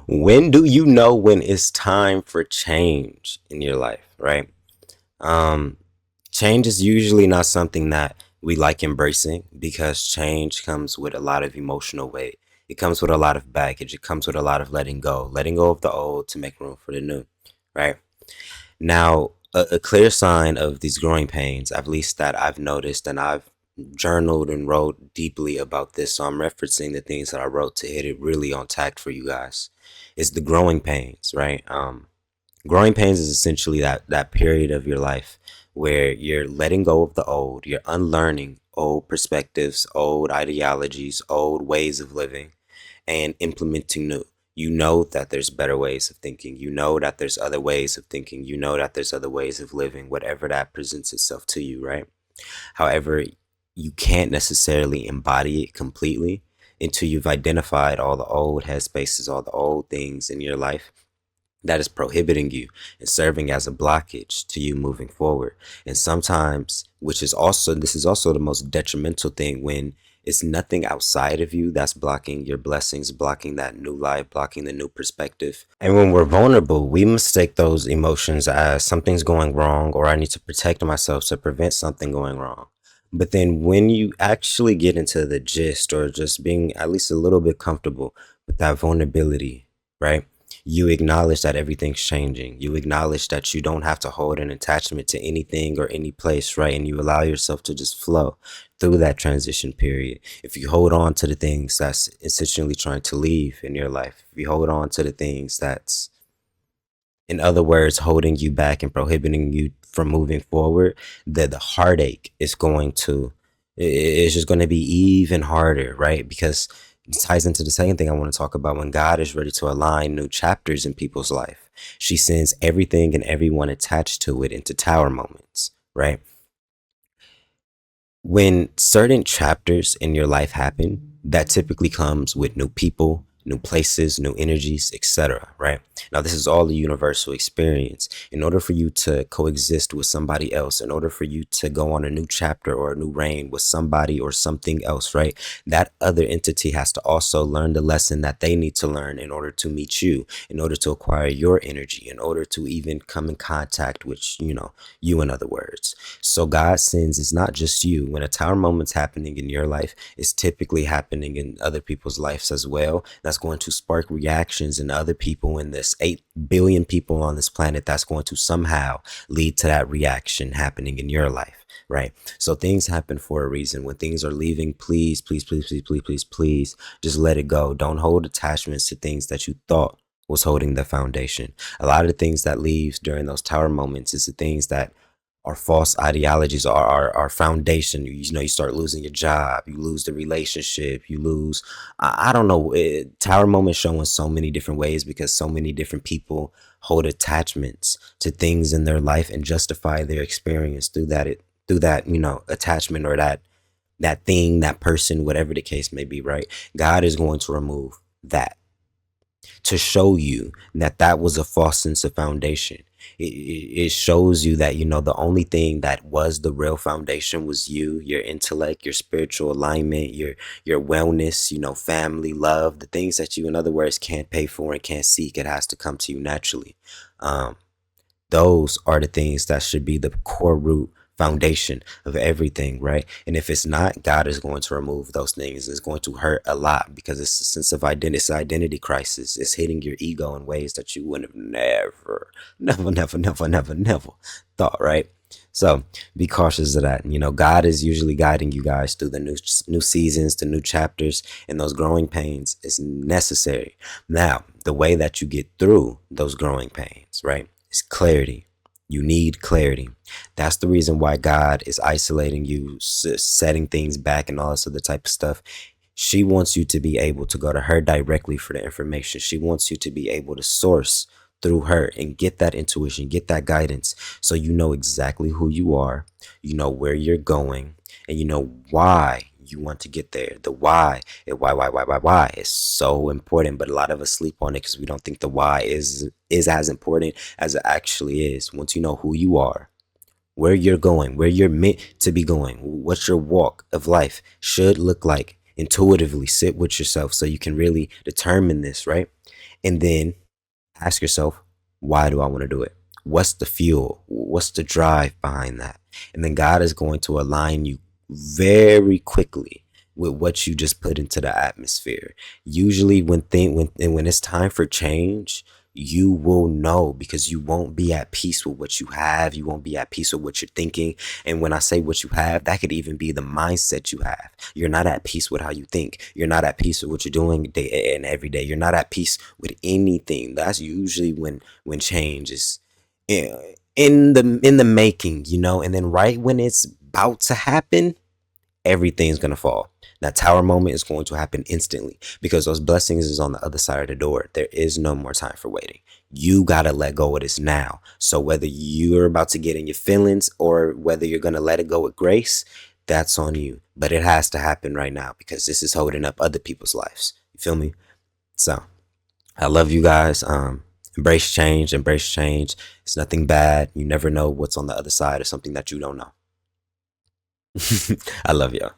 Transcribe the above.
When do you know when it's time for change in your life, right? Um, Change is usually not something that we like embracing because change comes with a lot of emotional weight. It comes with a lot of baggage. It comes with a lot of letting go of the old to make room for the new, right? Now, a clear sign of these growing pains, at least that I've noticed, and I've journaled and wrote deeply about this, so I'm referencing the things that I wrote to hit it really on tact for you guys, is the growing pains, right? Growing pains is essentially that period of your life where you're letting go of the old, you're unlearning old perspectives, old ideologies, old ways of living, and implementing new. You know that there's better ways of thinking. You know that there's other ways of thinking. You know that there's other ways of living, whatever that presents itself to you, right? However, you can't necessarily embody it completely until you've identified all the old headspaces, all the old things in your life that is prohibiting you and serving as a blockage to you moving forward. And sometimes, this is also the most detrimental thing, when it's nothing outside of you that's blocking your blessings, blocking that new life, blocking the new perspective. And when we're vulnerable, we mistake those emotions as something's going wrong, or I need to protect myself to prevent something going wrong. But then when you actually get into the gist, or just being at least a little bit comfortable with that vulnerability, right? You acknowledge that everything's changing. You acknowledge that you don't have to hold an attachment to anything or any place, right? And you allow yourself to just flow through that transition period. If you hold on to the things that's essentially trying to leave in your life, if you hold on to the things that's, in other words, holding you back and prohibiting you from moving forward, the heartache is going to, it's just going to be even harder, right? Because it ties into the second thing I want to talk about. When God is ready to align new chapters in people's life, she sends everything and everyone attached to it into tower moments, right? When certain chapters in your life happen, that typically comes with new people, new places, new energies, etc. Right? Now, this is all a universal experience. In order for you to coexist with somebody else, in order for you to go on a new chapter or a new reign with somebody or something else, right? That other entity has to also learn the lesson that they need to learn in order to meet you, in order to acquire your energy, in order to even come in contact with, you, in other words. So God sends, it's not just you. When a tower moment's happening in your life, it's typically happening in other people's lives as well. That's going to spark reactions in other people, in this 8 billion people on this planet. That's going to somehow lead to that reaction happening in your life, right? So things happen for a reason. When things are leaving, please, please, please, please, please, please, please, just let it go. Don't hold attachments to things that you thought was holding the foundation. A lot of the things that leaves during those tower moments is the things that our false ideologies, our foundation. You start losing your job, you lose the relationship, you lose, I don't know, tower moments show in so many different ways because so many different people hold attachments to things in their life and justify their experience through that attachment, or that thing, that person, whatever the case may be, right? God is going to remove that to show you that that was a false sense of foundation. It shows you that, the only thing that was the real foundation was you, your intellect, your spiritual alignment, your wellness, family, love, the things that you, in other words, can't pay for and can't seek. It has to come to you naturally. Um, those are the things that should be the core root foundation of everything, right? And if it's not, God is going to remove those things. It's going to hurt a lot because it's a sense of identity, it's an identity crisis. It's hitting your ego in ways that you would have never thought, right? So be cautious of that. God is usually guiding you guys through the new seasons, the new chapters, and those growing pains is necessary. Now, the way that you get through those growing pains, right, is clarity. You need clarity. That's the reason why God is isolating you, setting things back, and all this other type of stuff. She wants you to be able to go to her directly for the information. She wants you to be able to source through her and get that intuition, get that guidance, so you know exactly who you are, you know where you're going, and you know why you want to get there. The why, why is so important, but a lot of us sleep on it because we don't think the why is as important as it actually is. Once you know who you are, where you're going, where you're meant to be going, what your walk of life should look like, intuitively sit with yourself so you can really determine this, right? And then ask yourself, why do I want to do it? What's the fuel? What's the drive behind that? And then God is going to align you very quickly with what you just put into the atmosphere. Usually when it's time for change, you will know because you won't be at peace with what you have. You won't be at peace with what you're thinking. And when I say what you have, that could even be the mindset you have. You're not at peace with how you think. You're not at peace with what you're doing day and every day. You're not at peace with anything. That's usually when change is in the making, and then right when it's about to happen, everything's gonna fall. That tower moment is going to happen instantly because those blessings is on the other side of the door. There is no more time for waiting. You gotta let go of this now. So whether you're about to get in your feelings or whether you're gonna let it go with grace, that's on you. But it has to happen right now because this is holding up other people's lives. You feel me? So I love you guys. Embrace change. Embrace change. It's nothing bad. You never know what's on the other side of something that you don't know. I love y'all.